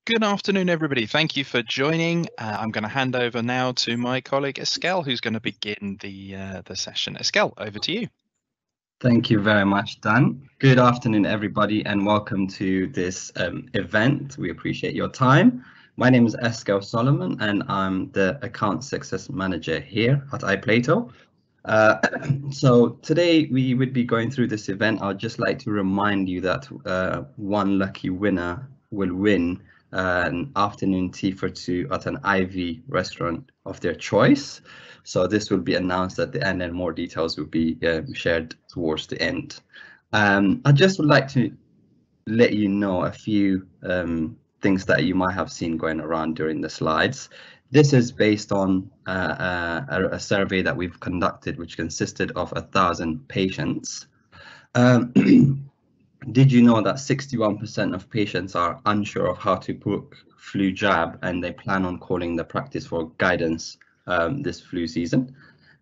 Good afternoon, everybody. Thank you for joining. I'm going to hand over now to my colleague Estelle, who's going to begin the session. Estelle, over to you. Thank you very much, Dan. Good afternoon, everybody, and welcome to this event. We appreciate your time. My name is Estelle Solomon, and I'm the Account Success Manager here at iPlato. So today we would be going through this event. I'd just like to remind you that one lucky winner will win an afternoon tea for two at an Ivy restaurant of their choice. So this will be announced at the end, and more details will be shared towards the end. I just would like to let you know a few things that you might have seen going around during the slides. This is based on a survey that we've conducted, which consisted of 1,000 patients. Did you know that 61% of patients are unsure of how to book flu jab, and they plan on calling the practice for guidance this flu season?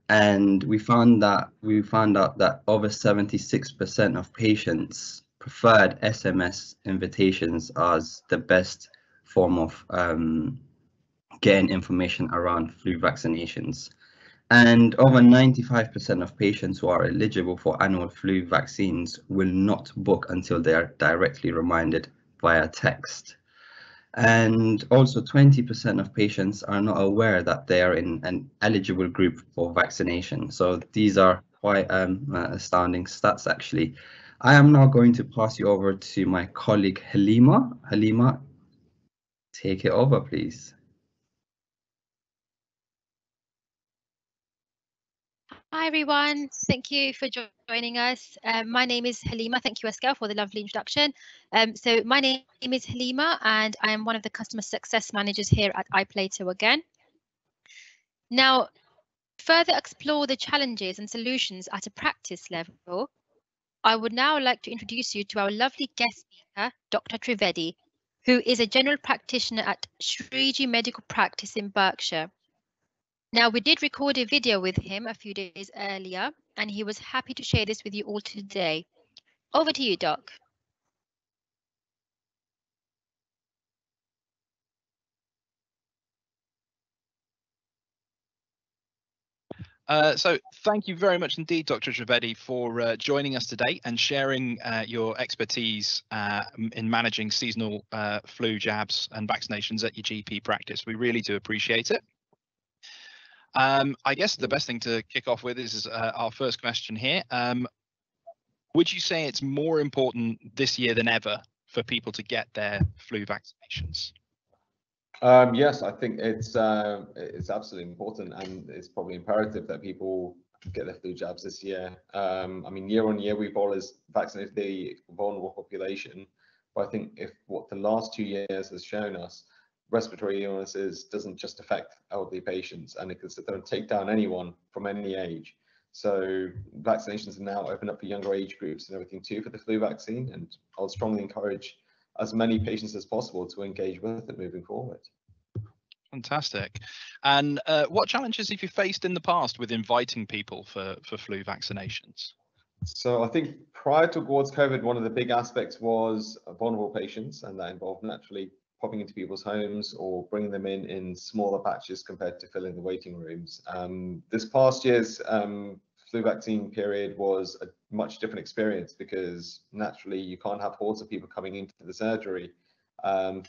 And we found out that over 76% of patients preferred SMS invitations as the best form of getting information around flu vaccinations. And over 95% of patients who are eligible for annual flu vaccines will not book until they are directly reminded via text. And also 20% of patients are not aware that they are in an eligible group for vaccination. So these are quite astounding stats, actually. I am now going to pass you over to my colleague Halima. Halima, take it over, please. Hi everyone, thank you for joining us. My name is Halima. Thank you, Estelle, for the lovely introduction. So my name is Halima, and I am one of the customer success managers here at iPlato again. Now, further explore the challenges and solutions at a practice level, I would now like to introduce you to our lovely guest speaker, Dr. Trivedi, who is a general practitioner at Shriji Medical Practice in Berkshire. Now, we did record a video with him a few days earlier, and he was happy to share this with you all today. Over to you, Doc. So thank you very much indeed, Dr. Trivedi, for joining us today and sharing your expertise in managing seasonal flu jabs and vaccinations at your GP practice. We really do appreciate it. I guess the best thing to kick off with is our first question here. Would you say it's more important this year than ever for people to get their flu vaccinations? Yes, I think it's absolutely important, and it's probably imperative that people get their flu jabs this year. I mean, year on year, we've always vaccinated the vulnerable population, but I think if what the last 2 years has shown us, respiratory illnesses doesn't just affect elderly patients, and it can sit there and take down anyone from any age. So vaccinations are now open up for younger age groups and everything too for the flu vaccine, and I'll strongly encourage as many patients as possible to engage with it moving forward. Fantastic. And what challenges have you faced in the past with inviting people for flu vaccinations? So I think prior towards COVID, one of the big aspects was vulnerable patients, and that involved naturally popping into people's homes or bringing them in smaller batches compared to filling the waiting rooms. This past year's flu vaccine period was a much different experience because naturally you can't have hordes of people coming into the surgery.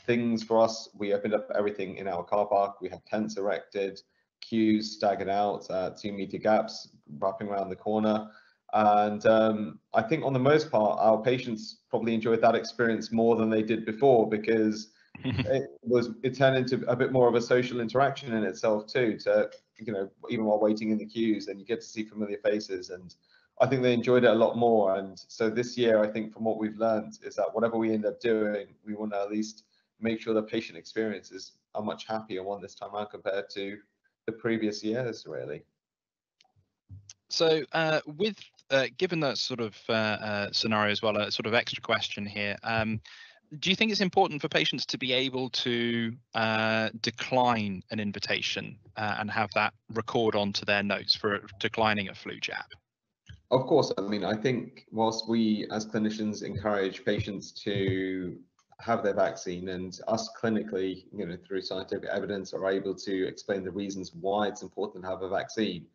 Things for us, we opened up everything in our car park. We had tents erected, queues staggered out, 2-meter gaps wrapping around the corner. And I think on the most part, our patients probably enjoyed that experience more than they did before, because it turned into a bit more of a social interaction in itself too, to, you know, even while waiting in the queues, and you get to see familiar faces, and I think they enjoyed it a lot more. And so this year, I think from what we've learned is that whatever we end up doing, we want to at least make sure the patient experience is a much happier one this time around compared to the previous years, really. So with given that sort of scenario as well, a sort of extra question here, do you think it's important for patients to be able to decline an invitation and have that record onto their notes for declining a flu jab? Of course. I mean, I think whilst we as clinicians encourage patients to have their vaccine, and us clinically, through scientific evidence, are able to explain the reasons why it's important to have a vaccine.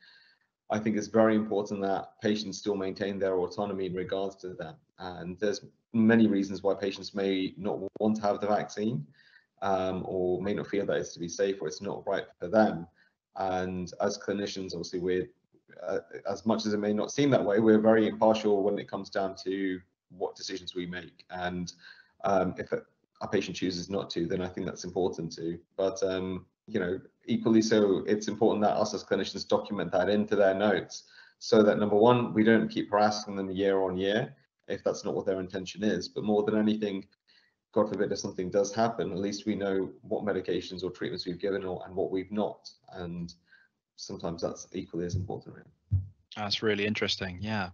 I think it's very important that patients still maintain their autonomy in regards to that. And there's many reasons why patients may not want to have the vaccine, or may not feel that it's to be safe or it's not right for them. And as clinicians, obviously, we're as much as it may not seem that way, we're very impartial when it comes down to what decisions we make. And if a patient chooses not to, then I think that's important too. But equally so, it's important that us as clinicians document that into their notes, so that number one, we don't keep harassing them year on year if that's not what their intention is. But more than anything, God forbid, if something does happen, at least we know what medications or treatments we've given and what we've not. And sometimes that's equally as important. Really. That's really interesting. Yeah.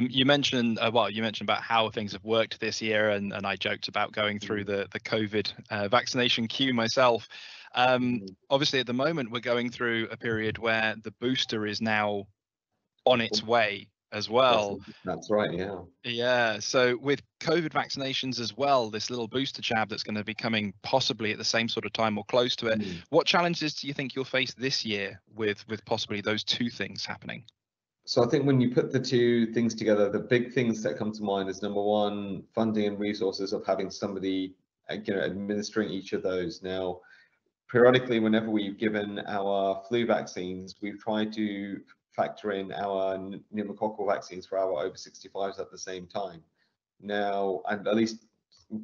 You mentioned you mentioned about how things have worked this year, and I joked about going through the COVID vaccination queue myself. Obviously, at the moment, we're going through a period where the booster is now on its way as well. That's right. Yeah. Yeah. So with COVID vaccinations as well, this little booster jab that's going to be coming possibly at the same sort of time or close to it. What challenges do you think you'll face this year with possibly those two things happening? So I think when you put the two things together, the big things that come to mind is, number one, funding and resources of having somebody, administering each of those. Now, periodically, whenever we've given our flu vaccines, we've tried to factor in our pneumococcal vaccines for our over 65s at the same time. Now, and at least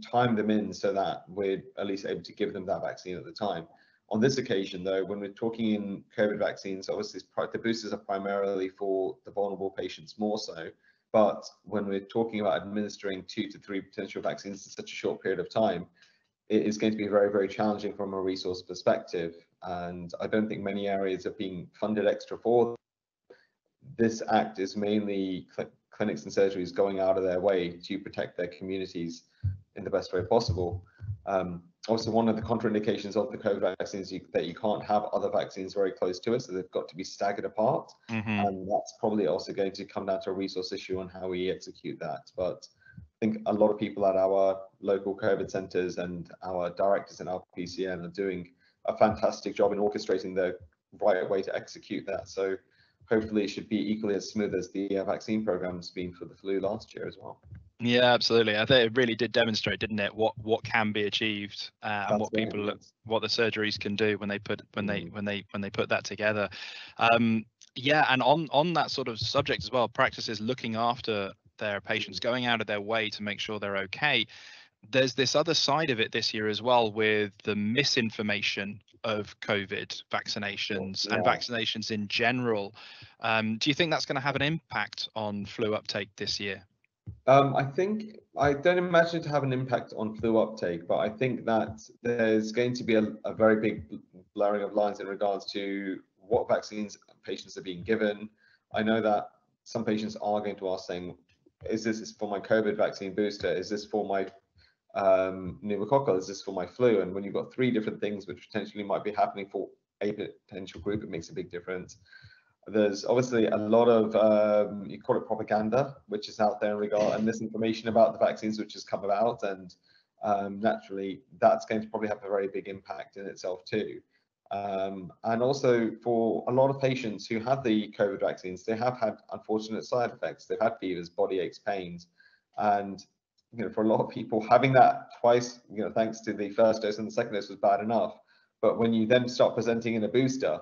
time them in so that we're at least able to give them that vaccine at the time. On this occasion, though, when we're talking in COVID vaccines, obviously the boosters are primarily for the vulnerable patients more so. But when we're talking about administering 2 to 3 potential vaccines in such a short period of time, it is going to be very, very challenging from a resource perspective. And I don't think many areas are being funded extra for. This act is mainly clinics and surgeries going out of their way to protect their communities in the best way possible. Also, one of the contraindications of the COVID vaccines is that you can't have other vaccines very close to it, so they've got to be staggered apart. And that's probably also going to come down to a resource issue on how we execute that. But I think a lot of people at our local COVID centres and our directors in our PCN are doing a fantastic job in orchestrating the right way to execute that. So hopefully it should be equally as smooth as the vaccine program's been for the flu last year as well. Yeah, absolutely. I think it really did demonstrate, didn't it, what can be achieved and what what the surgeries can do when they put that together. Yeah, and on that sort of subject as well, practices looking after their patients, going out of their way to make sure they're okay. There's this other side of it this year as well, with the misinformation of COVID vaccinations and vaccinations in general. Do you think that's going to have an impact on flu uptake this year? I don't imagine it to have an impact on flu uptake, but I think that there's going to be a very big blurring of lines in regards to what vaccines patients are being given. I know that some patients are going to ask, saying, is this for my COVID vaccine booster? Is this for my pneumococcal? Is this for my flu? And when you've got 3 different things which potentially might be happening for a potential group, it makes a big difference. There's obviously a lot of you call it propaganda, which is out there in regard, and misinformation about the vaccines which has come about, and naturally that's going to probably have a very big impact in itself too. And also for a lot of patients who had the COVID vaccines, they have had unfortunate side effects. They've had fevers, body aches, pains, and for a lot of people, having that twice, thanks to the first dose and the second dose, was bad enough. But when you then start presenting in a booster,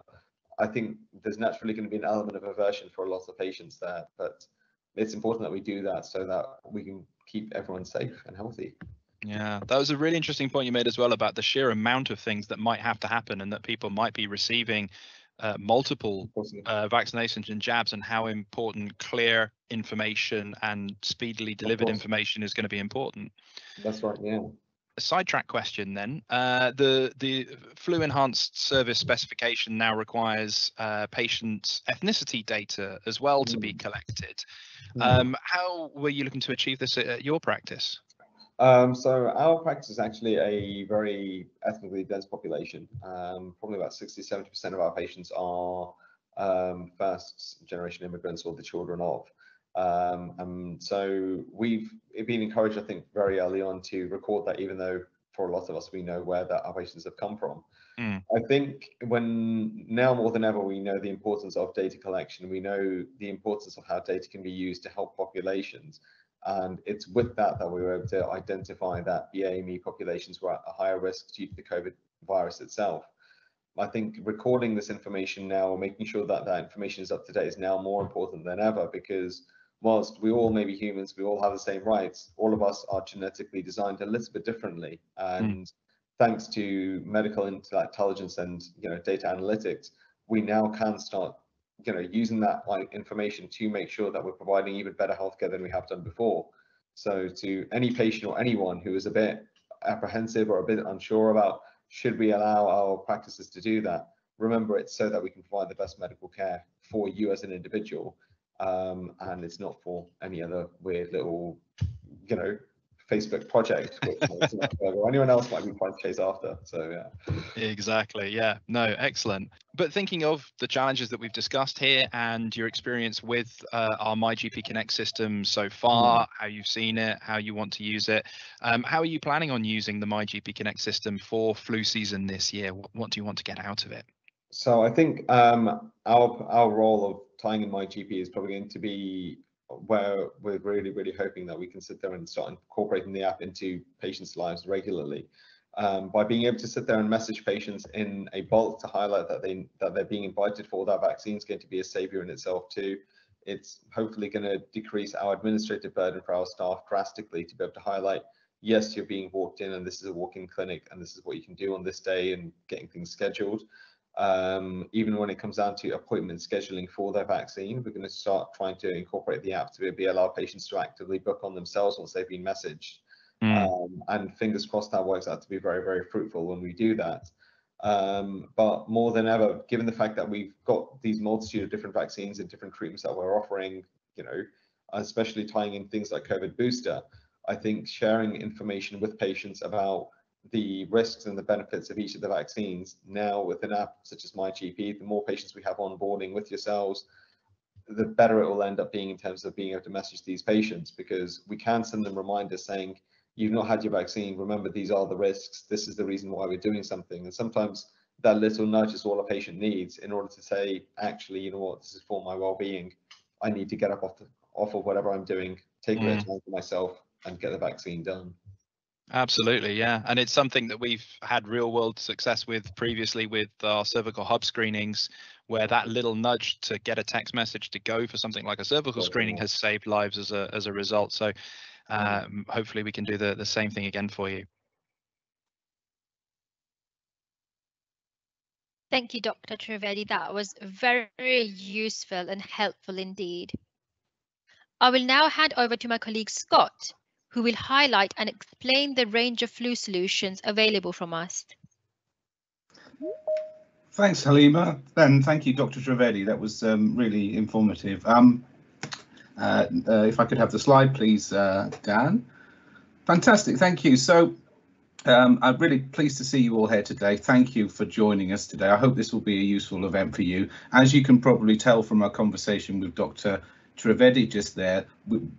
I think there's naturally going to be an element of aversion for a lot of patients there. But it's important that we do that so that we can keep everyone safe and healthy. Yeah, that was a really interesting point you made as well about the sheer amount of things that might have to happen, and that people might be receiving multiple vaccinations and jabs, and how important clear information and speedily delivered information is going to be important. That's right. Yeah. A sidetrack question then. The flu enhanced service specification now requires patient ethnicity data as well to be collected. How were you looking to achieve this at your practice? So our practice is actually a very ethnically dense population. Probably about 60–70% of our patients are first generation immigrants or the children of. And so we've been encouraged, I think, very early on to record that, even though for a lot of us, we know where that our patients have come from. I think when now more than ever, we know the importance of data collection. We know the importance of how data can be used to help populations. And it's with that that we were able to identify that BA-ME populations were at a higher risk due to the COVID virus itself. I think recording this information now, making sure that that information is up to date, is now more important than ever, because whilst we all may be humans, we all have the same rights. All of us are genetically designed a little bit differently, and thanks to medical intelligence and data analytics, we now can start using that information to make sure that we're providing even better healthcare than we have done before. So to any patient or anyone who is a bit apprehensive or a bit unsure about should we allow our practices to do that, remember, it's so that we can provide the best medical care for you as an individual, and it's not for any other weird little Facebook project or anyone else might be trying to chase after. So yeah. Exactly. Yeah. No, excellent. But thinking of the challenges that we've discussed here and your experience with our MyGP Connect system so far, how you've seen it, how you want to use it, how are you planning on using the MyGP Connect system for flu season this year? What do you want to get out of it? So I think our role of tying in MyGP is probably going to be where we're really hoping that we can sit there and start incorporating the app into patients' lives regularly, by being able to sit there and message patients in a bulk to highlight that they're being invited for that vaccine is going to be a savior in itself too. It's hopefully going to decrease our administrative burden for our staff drastically, to be able to highlight, yes, you're being walked in and this is a walk-in clinic and this is what you can do on this day, and getting things scheduled. Even when it comes down to appointment scheduling for their vaccine, we're going to start trying to incorporate the app to be allow patients to actively book on themselves once they've been messaged. And fingers crossed that works out to be very fruitful when we do that. But more than ever, given the fact that we've got these multitude of different vaccines and different treatments that we're offering, especially tying in things like COVID booster, I think sharing information with patients about the risks and the benefits of each of the vaccines now with an app such as MyGP, the more patients we have onboarding with yourselves, the better it will end up being in terms of being able to message these patients, because we can send them reminders saying, you've not had your vaccine, remember these are the risks, this is the reason why we're doing something. And sometimes that little nudge is all a patient needs in order to say, actually, you know what, this is for my well-being, I need to get up off of whatever I'm doing, take a bit of time for myself and get the vaccine done. Absolutely, yeah. And it's something that we've had real world success with previously with our cervical hub screenings, where that little nudge to get a text message to go for something like a cervical screening has saved lives as a result. So hopefully we can do the same thing again for you. Thank you, Dr. Trivedi. That was very useful and helpful indeed. I will now hand over to my colleague Scott, who will highlight and explain the range of flu solutions available from us. Thanks, Halima, and thank you, Dr. Trivedi. That was really informative. If I could have the slide, please, Dan. Fantastic, thank you. So I'm really pleased to see you all here today. Thank you for joining us today. I hope this will be a useful event for you. As you can probably tell from our conversation with Dr. Trivedi just there,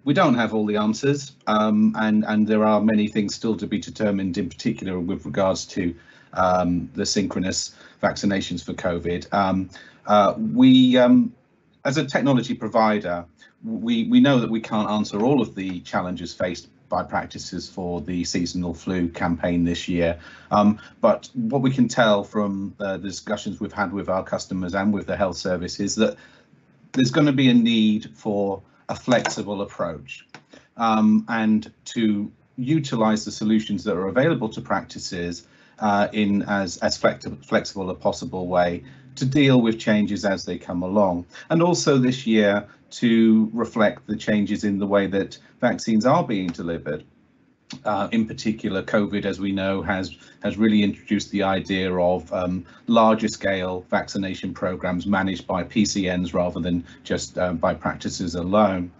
we don't have all the answers, and there are many things still to be determined, in particular with regards to the synchronous vaccinations for COVID. As a technology provider, we know that we can't answer all of the challenges faced by practices for the seasonal flu campaign this year, but what we can tell from the discussions we've had with our customers and with the health service is that there's going to be a need for a flexible approach, and to utilize the solutions that are available to practices in as flexible a possible way to deal with changes as they come along. And also this year to reflect the changes in the way that vaccines are being delivered. In particular, COVID, as we know, has really introduced the idea of larger scale vaccination programs managed by PCNs rather than just by practices alone.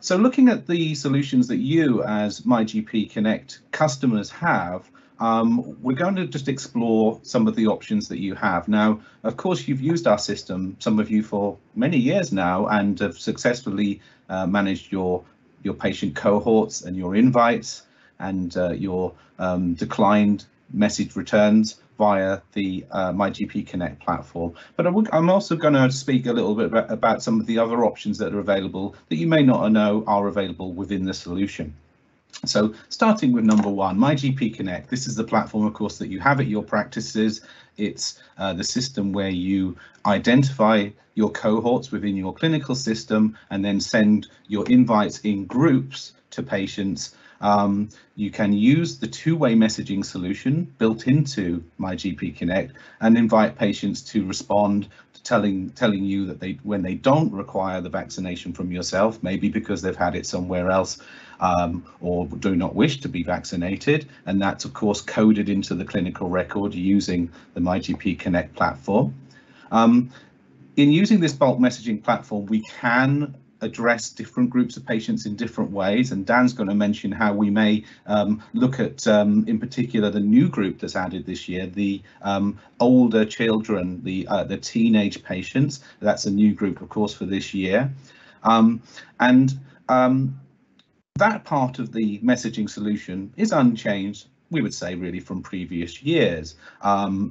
So looking at the solutions that you as MyGP Connect customers have, we're going to just explore some of the options that you have. Now, of course, you've used our system, some of you, for many years now, and have successfully managed your patient cohorts and your invites and your declined message returns via the MyGP Connect platform. But I'm also going to speak a little bit about some of the other options that are available that you may not know are available within the solution. So starting with number one, MyGP Connect. This is the platform, of course, that you have at your practices. It's the system where you identify your cohorts within your clinical system and then send your invites in groups to patients. You can use the two-way messaging solution built into MyGP Connect and invite patients to respond to telling you that when they don't require the vaccination from yourself, maybe because they've had it somewhere else, or do not wish to be vaccinated, and that's of course coded into the clinical record using the MyGP Connect platform. In using this bulk messaging platform, we can address different groups of patients in different ways, and Dan's going to mention how we may look at, in particular, the new group that's added this year, the older children, the teenage patients. That's a new group, of course, for this year. That part of the messaging solution is unchanged, we would say, really, from previous years.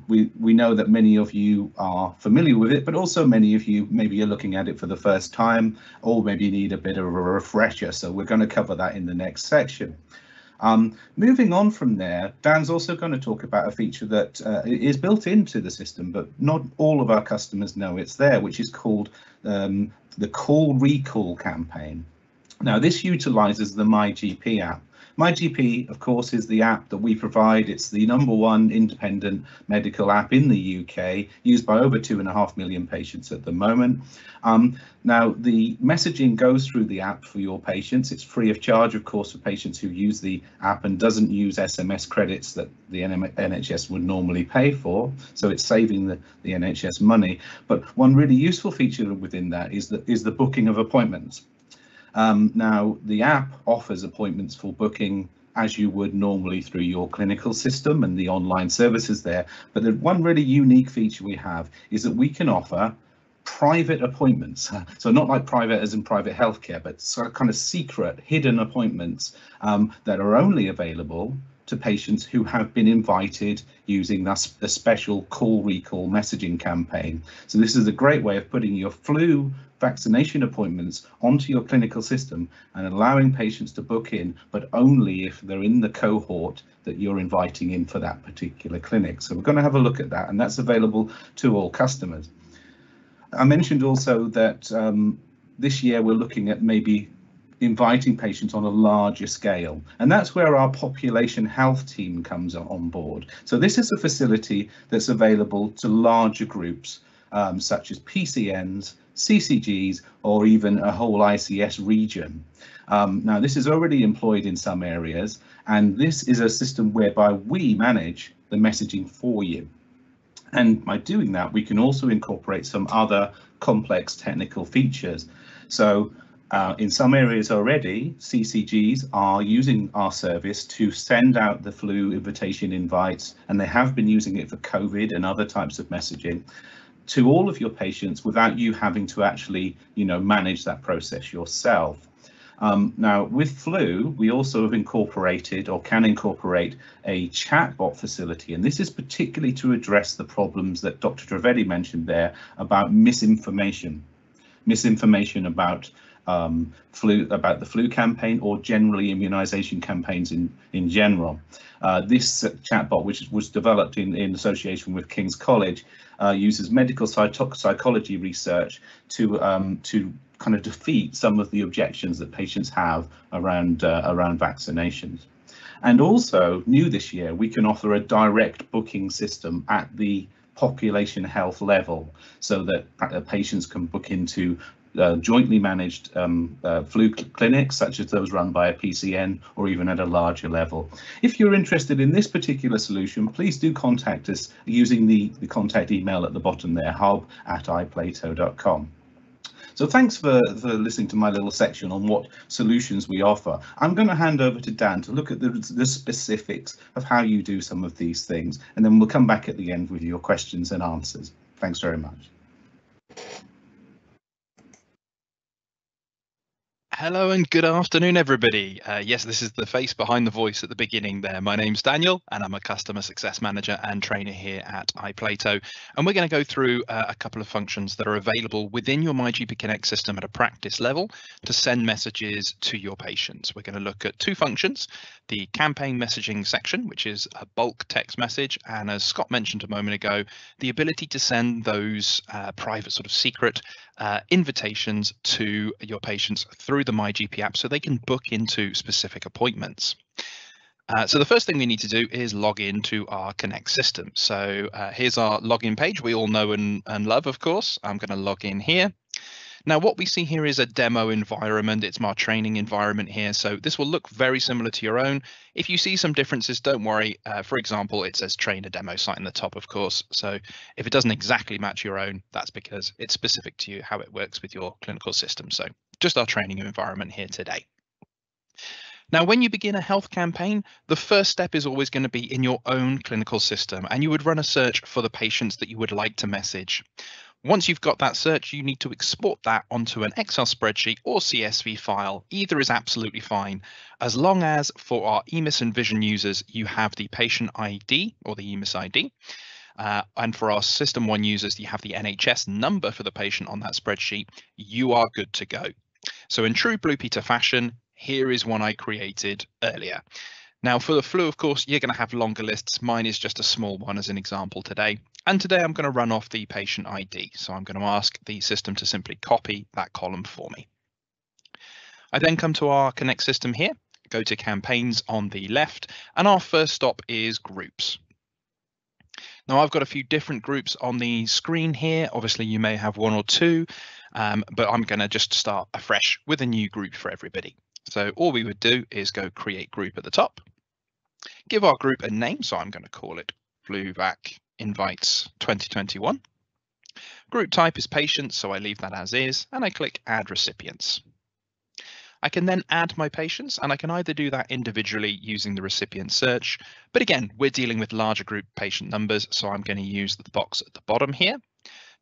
We know that many of you are familiar with it, but also many of you maybe are looking at it for the first time, or maybe need a bit of a refresher. So we're going to cover that in the next section. Moving on from there, Dan's also going to talk about a feature that is built into the system, but not all of our customers know it's there, which is called the call recall campaign. Now, this utilizes the MyGP app. MyGP, of course, is the app that we provide. It's the #1 independent medical app in the UK, used by over 2.5 million patients at the moment. Now, the messaging goes through the app for your patients. It's free of charge, of course, for patients who use the app and doesn't use SMS credits that the NHS would normally pay for. So it's saving the NHS money. But one really useful feature within that is the booking of appointments. Now, the app offers appointments for booking as you would normally through your clinical system and the online services there. But the one really unique feature we have is that we can offer private appointments. So not like private as in private healthcare, but sort of kind of secret, hidden appointments that are only available to patients who have been invited using a special call recall messaging campaign. So this is a great way of putting your flu vaccination appointments onto your clinical system and allowing patients to book in, but only if they're in the cohort that you're inviting in for that particular clinic. So we're going to have a look at that, and that's available to all customers. I mentioned also that this year we're looking at maybe inviting patients on a larger scale, and that's where our population health team comes on board. So this is a facility that's available to larger groups, such as PCNs, CCGs, or even a whole ICS region. Now, this is already employed in some areas, and this is a system whereby we manage the messaging for you. And by doing that, we can also incorporate some other complex technical features. So in some areas already, CCGs are using our service to send out the flu invitation invites, and they have been using it for COVID and other types of messaging to all of your patients without you having to actually, manage that process yourself. Now, with flu, we also have incorporated or can incorporate a chatbot facility, and this is particularly to address the problems that Dr. Trivedi mentioned there about misinformation about the flu campaign, or generally immunization campaigns in general. This chatbot, which was developed in association with King's College, uses medical psychology research to kind of defeat some of the objections that patients have around vaccinations. And also, new this year, we can offer a direct booking system at the population health level, so that patients can book into jointly managed flu clinics, such as those run by a PCN, or even at a larger level. If you're interested in this particular solution, please do contact us using the contact email at the bottom there, hub@iplato.com. So thanks for listening to my little section on what solutions we offer. I'm going to hand over to Dan to look at the specifics of how you do some of these things, and then we'll come back at the end with your questions and answers. Thanks very much. Hello and good afternoon, everybody. Yes, this is the face behind the voice at the beginning there. My name's Daniel, and I'm a customer success manager and trainer here at iPlato. And we're going to go through a couple of functions that are available within your MyGP Connect system at a practice level to send messages to your patients. We're going to look at two functions: the campaign messaging section, which is a bulk text message, and as Scott mentioned a moment ago, the ability to send those private sort of secret invitations to your patients through the MyGP app so they can book into specific appointments. So the first thing we need to do is log into our Connect system. So here's our login page we all know and love, of course. I'm going to log in here. Now, what we see here is a demo environment. It's my training environment here. So this will look very similar to your own. If you see some differences, don't worry. For example, it says trainer demo site in the top, of course. So if it doesn't exactly match your own, that's because it's specific to you, how it works with your clinical system. So just our training environment here today. Now, when you begin a health campaign, the first step is always going to be in your own clinical system, and you would run a search for the patients that you would like to message. Once you've got that search, you need to export that onto an Excel spreadsheet or CSV file. Either is absolutely fine, as long as for our EMIS and Vision users, you have the patient ID or the EMIS ID. And for our System 1 users, you have the NHS number for the patient on that spreadsheet. You are good to go. So in true Blue Peter fashion, here is one I created earlier. Now for the flu, of course, you're going to have longer lists. Mine is just a small one as an example today. And today I'm going to run off the patient ID. So I'm going to ask the system to simply copy that column for me. I then come to our Connect system here, go to campaigns on the left, and our first stop is groups. Now I've got a few different groups on the screen here. Obviously you may have one or two, but I'm going to just start afresh with a new group for everybody. So all we would do is go create group at the top, give our group a name. So I'm going to call it Flu Vac Invites 2021. Group type is patients, so I leave that as is, and I click add recipients. I can then add my patients, and I can either do that individually using the recipient search, but again, we're dealing with larger group patient numbers, so I'm going to use the box at the bottom here.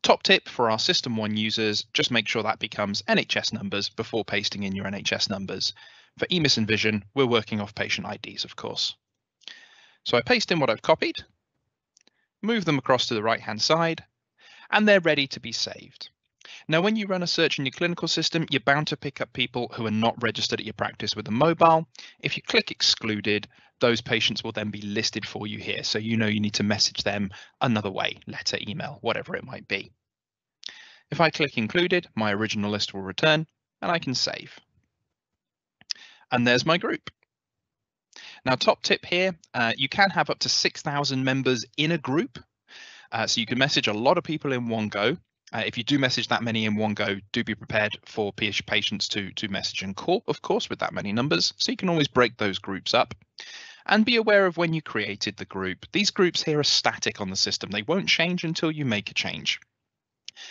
Top tip for our System 1 users, just make sure that becomes NHS numbers before pasting in your NHS numbers. For EMIS and Vision, we're working off patient IDs, of course. So I paste in what I've copied, move them across to the right-hand side, and they're ready to be saved. Now, when you run a search in your clinical system, you're bound to pick up people who are not registered at your practice with a mobile. If you click excluded, those patients will then be listed for you here. So you know you need to message them another way, letter, email, whatever it might be. If I click included, my original list will return and I can save. And there's my group. Now, top tip here, you can have up to 6,000 members in a group. So you can message a lot of people in one go. If you do message that many in one go, do be prepared for patients to message and call, of course, with that many numbers. So you can always break those groups up. And be aware of when you created the group. These groups here are static on the system. They won't change until you make a change.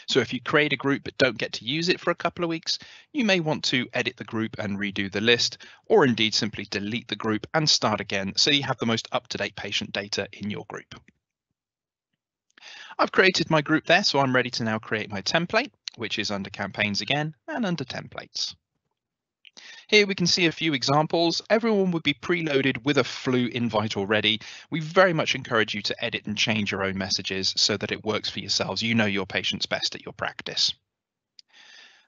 So if you create a group but don't get to use it for a couple of weeks, you may want to edit the group and redo the list, or indeed simply delete the group and start again so you have the most up-to-date patient data in your group. I've created my group there, so I'm ready to now create my template, which is under campaigns again and under templates. Here we can see a few examples. Everyone would be preloaded with a flu invite already. We very much encourage you to edit and change your own messages so that it works for yourselves. You know your patients best at your practice.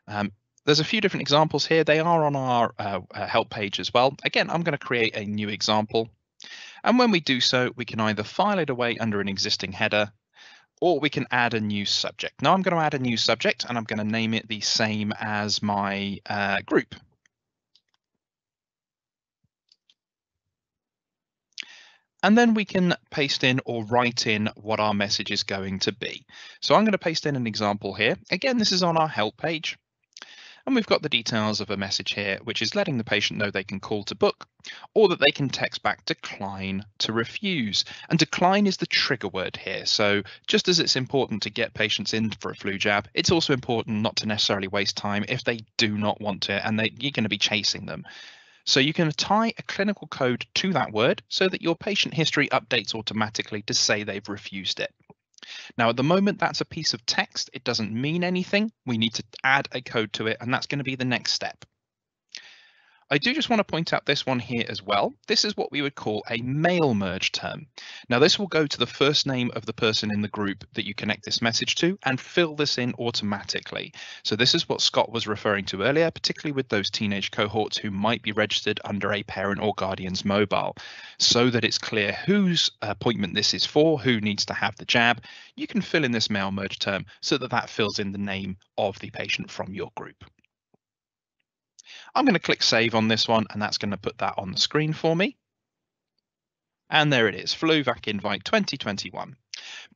There's a few different examples here. They are on our help page as well. Again, I'm going to create a new example. And when we do so, we can either file it away under an existing header, or we can add a new subject. Now I'm going to add a new subject and I'm going to name it the same as my group. And then we can paste in or write in what our message is going to be. So I'm going to paste in an example here. Again, this is on our help page. And we've got the details of a message here, which is letting the patient know they can call to book, or that they can text back decline to refuse. And decline is the trigger word here. So just as it's important to get patients in for a flu jab, it's also important not to necessarily waste time if they do not want to, and you're going to be chasing them. So you can tie a clinical code to that word so that your patient history updates automatically to say they've refused it. Now, at the moment, that's a piece of text. It doesn't mean anything. We need to add a code to it, and that's going to be the next step. I do just want to point out this one here as well. This is what we would call a mail merge term. Now, this will go to the first name of the person in the group that you connect this message to and fill this in automatically. So this is what Scott was referring to earlier, particularly with those teenage cohorts who might be registered under a parent or guardian's mobile, so that it's clear whose appointment this is for, who needs to have the jab. You can fill in this mail merge term so that that fills in the name of the patient from your group. I'm going to click save on this one, and that's going to put that on the screen for me. And there it is, Flu Vac Invite 2021.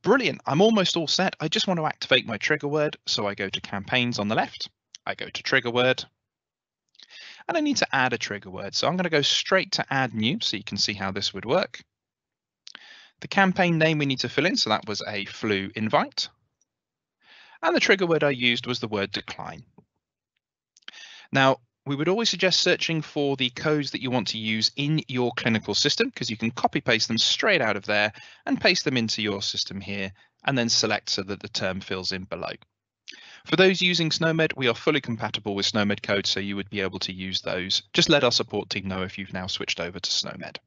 Brilliant, I'm almost all set. I just want to activate my trigger word. So I go to campaigns on the left, I go to trigger word, and I need to add a trigger word. So I'm going to go straight to add new, so you can see how this would work. The campaign name we need to fill in, so that was a flu invite. And the trigger word I used was the word decline. Now, we would always suggest searching for the codes that you want to use in your clinical system, because you can copy paste them straight out of there and paste them into your system here, and then select so that the term fills in below. For those using SNOMED, we are fully compatible with SNOMED codes, so you would be able to use those. Just let our support team know if you've now switched over to SNOMED.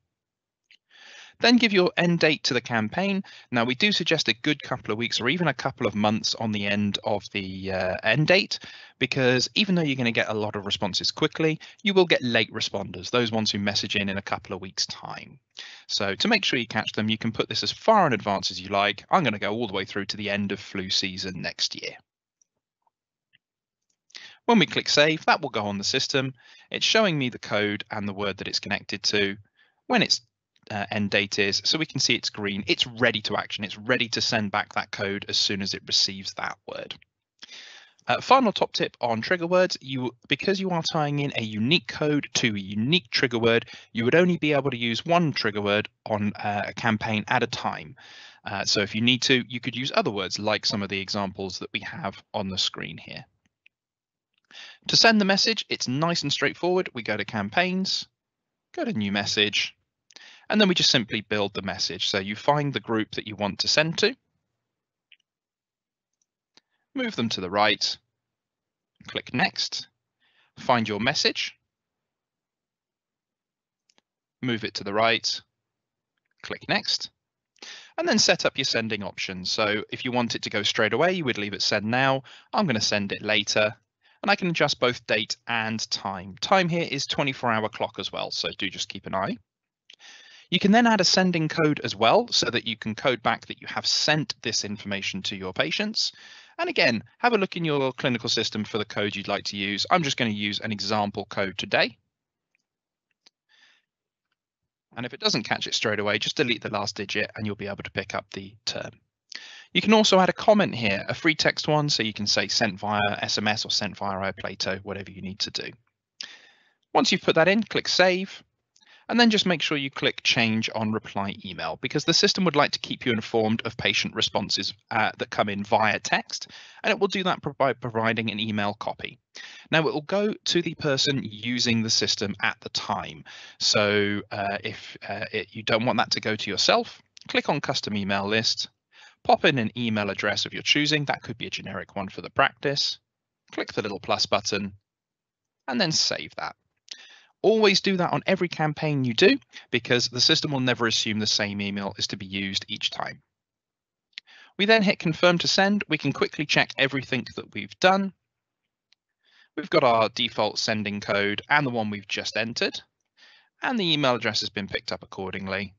Then give your end date to the campaign. Now, we do suggest a good couple of weeks or even a couple of months on the end of the end date, because even though you're going to get a lot of responses quickly, you will get late responders, those ones who message in a couple of weeks' time. So to make sure you catch them, you can put this as far in advance as you like. I'm going to go all the way through to the end of flu season next year. When we click save, that will go on the system. It's showing me the code and the word that it's connected to. When its end date is, so we can see it's green, it's ready to action, it's ready to send back that code as soon as it receives that word. Final top tip on trigger words, because you are tying in a unique code to a unique trigger word, you would only be able to use one trigger word on a campaign at a time. So if you need to, you could use other words like some of the examples that we have on the screen here. To send the message, it's nice and straightforward. We go to campaigns, go to new message, and then we just simply build the message. So you find the group that you want to send to, move them to the right, click next, find your message, move it to the right, click next, and then set up your sending options. So if you want it to go straight away, you would leave it send now. I'm going to send it later, and I can adjust both date and time. Time here is 24-hour clock as well, so do just keep an eye. You can then add a sending code as well, so that you can code back that you have sent this information to your patients. And again, have a look in your clinical system for the code you'd like to use. I'm just going to use an example code today. And if it doesn't catch it straight away, just delete the last digit and you'll be able to pick up the term. You can also add a comment here, a free text one, so you can say sent via SMS or sent via iPlato, whatever you need to do. Once you've put that in, click save. And then just make sure you click change on reply email, because the system would like to keep you informed of patient responses that come in via text, and it will do that by providing an email copy. Now it will go to the person using the system at the time. So if you don't want that to go to yourself, click on custom email list, pop in an email address of your choosing. That could be a generic one for the practice. Click the little plus button and then save that. Always do that on every campaign you do, because the system will never assume the same email is to be used each time. We then hit confirm to send. We can quickly check everything that we've done. We've got our default sending code and the one we've just entered, and the email address has been picked up accordingly.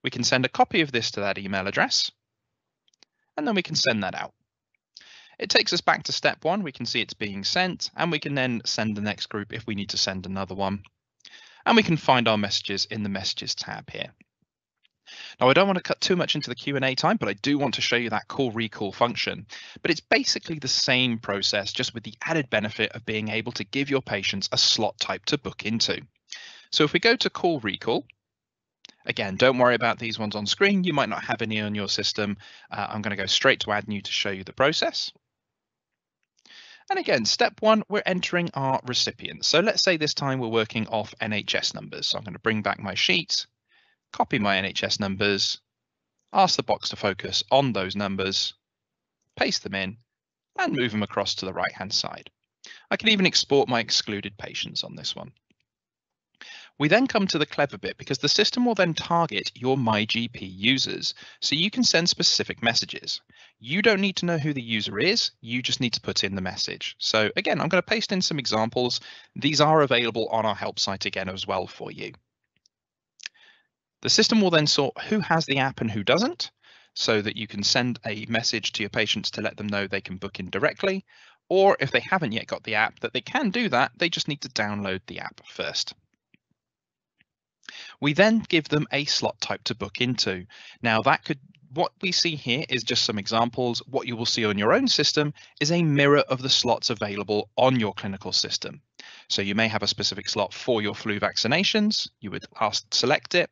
We can send a copy of this to that email address, and then we can send that out. It takes us back to step one. We can see it's being sent, and we can then send the next group if we need to send another one. And we can find our messages in the messages tab here. Now, I don't want to cut too much into the Q&A time, but I do want to show you that call recall function. But it's basically the same process, just with the added benefit of being able to give your patients a slot type to book into. So if we go to call recall, again, don't worry about these ones on screen. You might not have any on your system. I'm going to go straight to add new to show you the process. And again, step one, we're entering our recipients. So let's say this time we're working off NHS numbers. So I'm going to bring back my sheet, copy my NHS numbers, ask the box to focus on those numbers, paste them in, and move them across to the right-hand side. I can even export my excluded patients on this one. We then come to the clever bit, because the system will then target your MyGP users, so you can send specific messages. You don't need to know who the user is, you just need to put in the message. So again, I'm going to paste in some examples. These are available on our help site again as well for you. The system will then sort who has the app and who doesn't, so that you can send a message to your patients to let them know they can book in directly, or if they haven't yet got the app, that they can do that, they just need to download the app first. We then give them a slot type to book into. Now what we see here is just some examples. What you will see on your own system is a mirror of the slots available on your clinical system. So you may have a specific slot for your flu vaccinations. You would select it.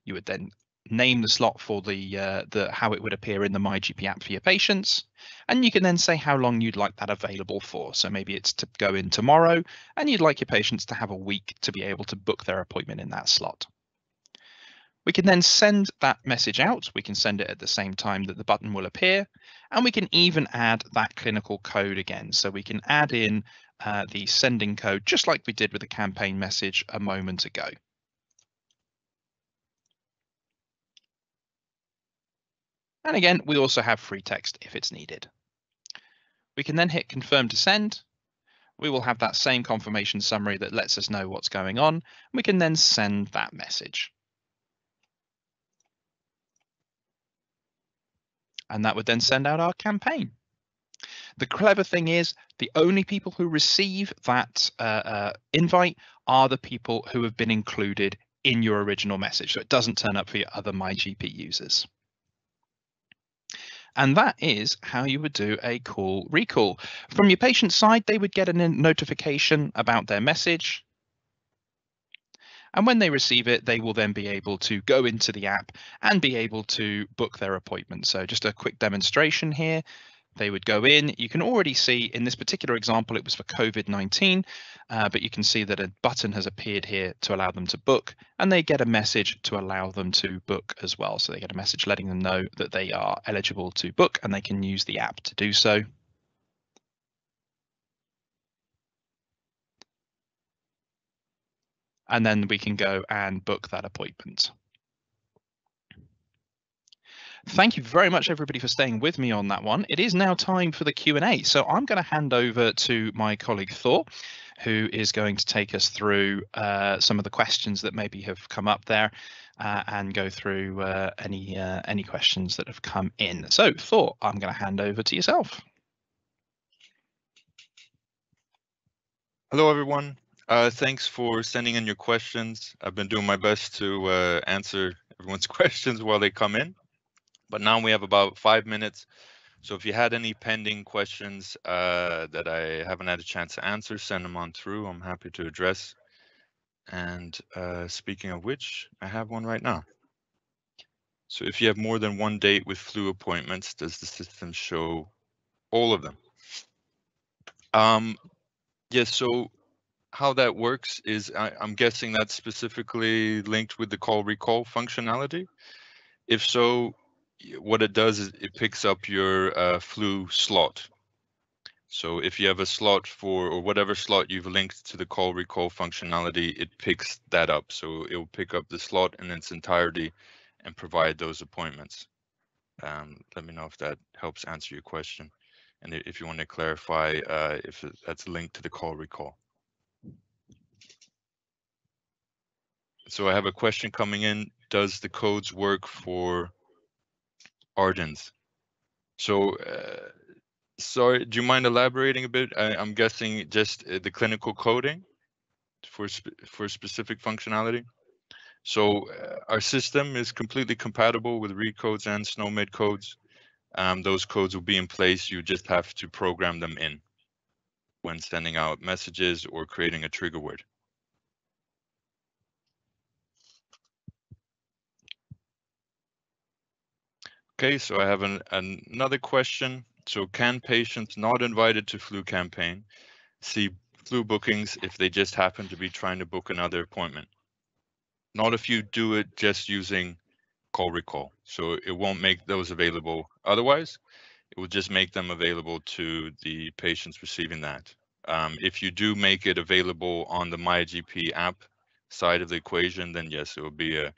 You would then name the slot for the how it would appear in the MyGP app for your patients, and you can then say how long you'd like that available for. So maybe it's to go in tomorrow, and you'd like your patients to have a week to be able to book their appointment in that slot. We can then send that message out. We can send it at the same time that the button will appear, and we can even add that clinical code again. So we can add in the sending code, just like we did with the campaign message a moment ago. And again, we also have free text if it's needed. We can then hit confirm to send. We will have that same confirmation summary that lets us know what's going on. We can then send that message. And that would then send out our campaign. The clever thing is the only people who receive that invite are the people who have been included in your original message. So it doesn't turn up for your other MyGP users. And that is how you would do a call recall. From your patient side, they would get a notification about their message. And when they receive it, they will then be able to go into the app and be able to book their appointment. So just a quick demonstration here. They would go in. You can already see in this particular example, it was for COVID-19, but you can see that a button has appeared here to allow them to book, and they get a message to allow them to book as well. So they get a message letting them know that they are eligible to book and they can use the app to do so. And then we can go and book that appointment. Thank you very much, everybody, for staying with me on that one. It is now time for the Q&A. So I'm going to hand over to my colleague Thor, who is going to take us through some of the questions that maybe have come up there and go through any questions that have come in. So Thor, I'm going to hand over to yourself. Hello, everyone. Thanks for sending in your questions. I've been doing my best to answer everyone's questions while they come in. But now we have about 5 minutes. So if you had any pending questions that I haven't had a chance to answer, send them on through. I'm happy to address. And speaking of which, I have one right now. So if you have more than one date with flu appointments, does the system show all of them? Yes, so how that works is I'm guessing that's specifically linked with the call recall functionality. If so, what it does is it picks up your flu slot. So if you have a slot for, or whatever slot you've linked to the call recall functionality, it picks that up. So it will pick up the slot in its entirety and provide those appointments. Let me know if that helps answer your question. And if you want to clarify if that's linked to the call recall. So I have a question coming in. Does the codes work for Ardens? So, sorry, do you mind elaborating a bit? I'm guessing just the clinical coding for specific functionality. So our system is completely compatible with read codes and SNOMED codes. Those codes will be in place. You just have to program them in when sending out messages or creating a trigger word. Okay, so I have another question. So can patients not invited to flu campaign see flu bookings if they just happen to be trying to book another appointment? Not if you do it just using call recall. So it won't make those available otherwise. It will just make them available to the patients receiving that. If you do make it available on the MyGP app side of the equation, then yes, it will be a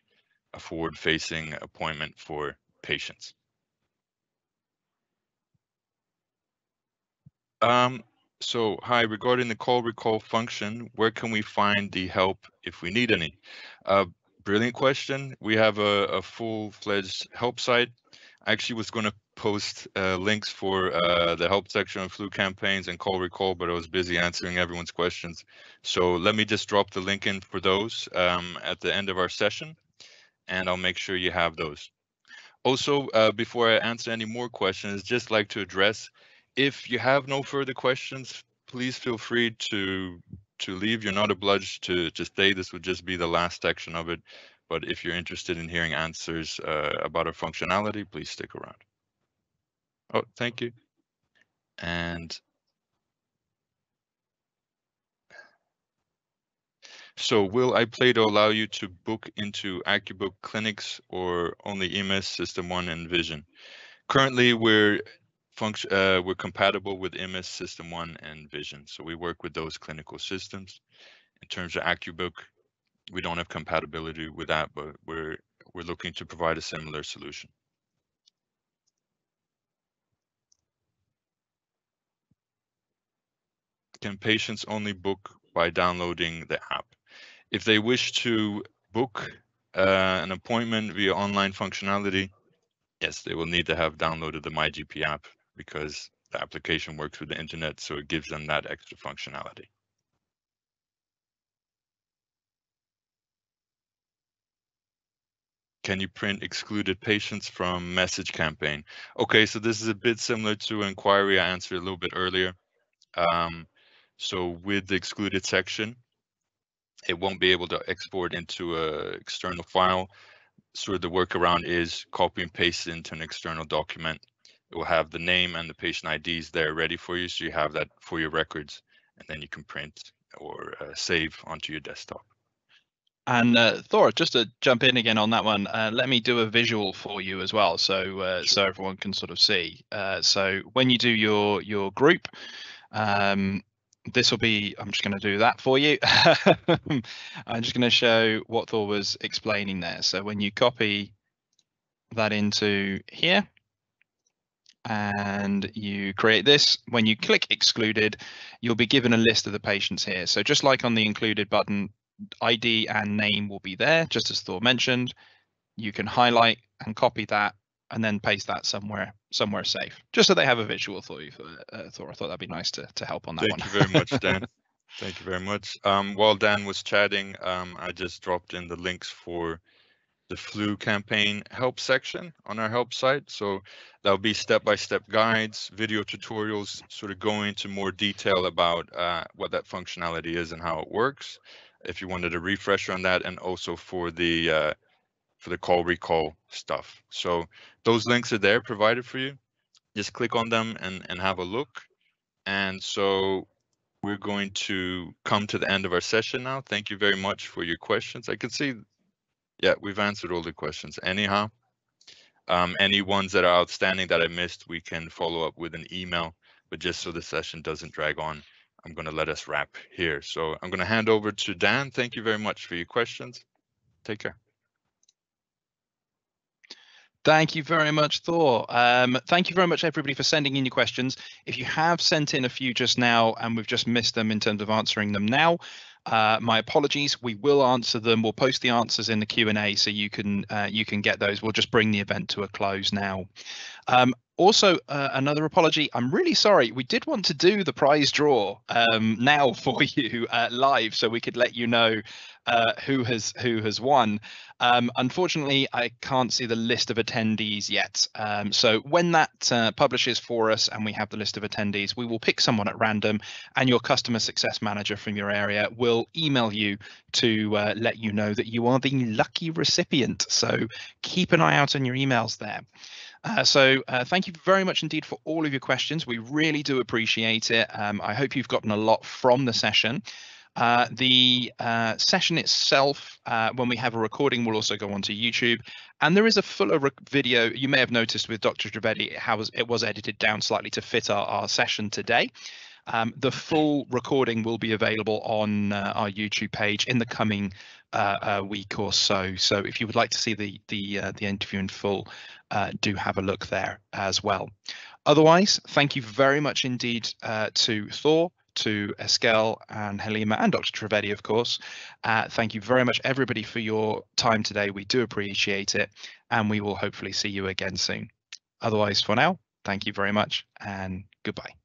forward-facing appointment for patients. So hi, regarding the call recall function, where can we find the help if we need any? Brilliant question. We have a full-fledged help site. I actually was going to post links for the help section of flu campaigns and call recall, but I was busy answering everyone's questions. So let me just drop the link in for those at the end of our session, and I'll make sure you have those. Also, before I answer any more questions, just like to address, if you have no further questions, please feel free to leave. You're not obliged to stay. This would just be the last section of it. But if you're interested in hearing answers about our functionality, please stick around. Oh, thank you. And so will iPlato allow you to book into AccuBook clinics or only EMIS, System 1, and Vision? Currently, we're compatible with EMIS, System 1, and Vision. So we work with those clinical systems. In terms of AccuBook, we don't have compatibility with that, but we're looking to provide a similar solution. Can patients only book by downloading the app? If they wish to book an appointment via online functionality, yes, they will need to have downloaded the MyGP app because the application works with the internet, so it gives them that extra functionality. Can you print excluded patients from message campaign? Okay, so this is a bit similar to an inquiry I answered a little bit earlier. So with the excluded section, it won't be able to export into an external file. Sort of the workaround is copy and paste it into an external document. It will have the name and the patient IDs there ready for you, so you have that for your records, and then you can print or save onto your desktop. And Thora, just to jump in again on that one, let me do a visual for you as well, so so everyone can sort of see. So when you do your group, this will be, I'm just going to do that for you. I'm just going to show what Thor was explaining there. So when you copy that into here and you create this, when you click excluded, you'll be given a list of the patients here. So just like on the included button, ID and name will be there, just as Thor mentioned. You can highlight and copy that and then paste that somewhere safe, just so they have a visual for you. Thor, I thought that'd be nice to help on that one. Thank you very much, Dan. Thank you very much. While Dan was chatting, I just dropped in the links for the flu campaign help section on our help site. So that'll be step-by-step guides, video tutorials, sort of going into more detail about what that functionality is and how it works. If you wanted a refresher on that, and also for the call recall stuff. So those links are there provided for you. Just click on them and have a look. And so we're going to come to the end of our session now. Thank you very much for your questions. I can see, yeah, we've answered all the questions anyhow. Any ones that are outstanding that I missed, we can follow up with an email, but just so the session doesn't drag on, I'm going to let us wrap here. So I'm going to hand over to Dan. Thank you very much for your questions. Take care. Thank you very much, Thor. Thank you very much, everybody, for sending in your questions. If you have sent in a few just now and we've just missed them in terms of answering them now, my apologies. We will answer them. We'll post the answers in the Q&A so you can get those. We'll just bring the event to a close now. Also, another apology. I'm really sorry. We did want to do the prize draw now for you live, so we could let you know who has won. Unfortunately, I can't see the list of attendees yet. So when that publishes for us and we have the list of attendees, we will pick someone at random, and your customer success manager from your area will email you to let you know that you are the lucky recipient. So keep an eye out on your emails there. So thank you very much indeed for all of your questions. We really do appreciate it. I hope you've gotten a lot from the session. The session itself, when we have a recording, will also go onto YouTube, and there is a fuller video. You may have noticed with Dr. Trivedi how it was edited down slightly to fit our session today. The full recording will be available on our YouTube page in the coming week or so. So if you would like to see the interview in full, do have a look there as well. Otherwise, thank you very much indeed to Thor, to Eskel and Halima, and Dr. Trivedi, of course. Thank you very much, everybody, for your time today. We do appreciate it, and we will hopefully see you again soon. Otherwise, for now, thank you very much, and goodbye.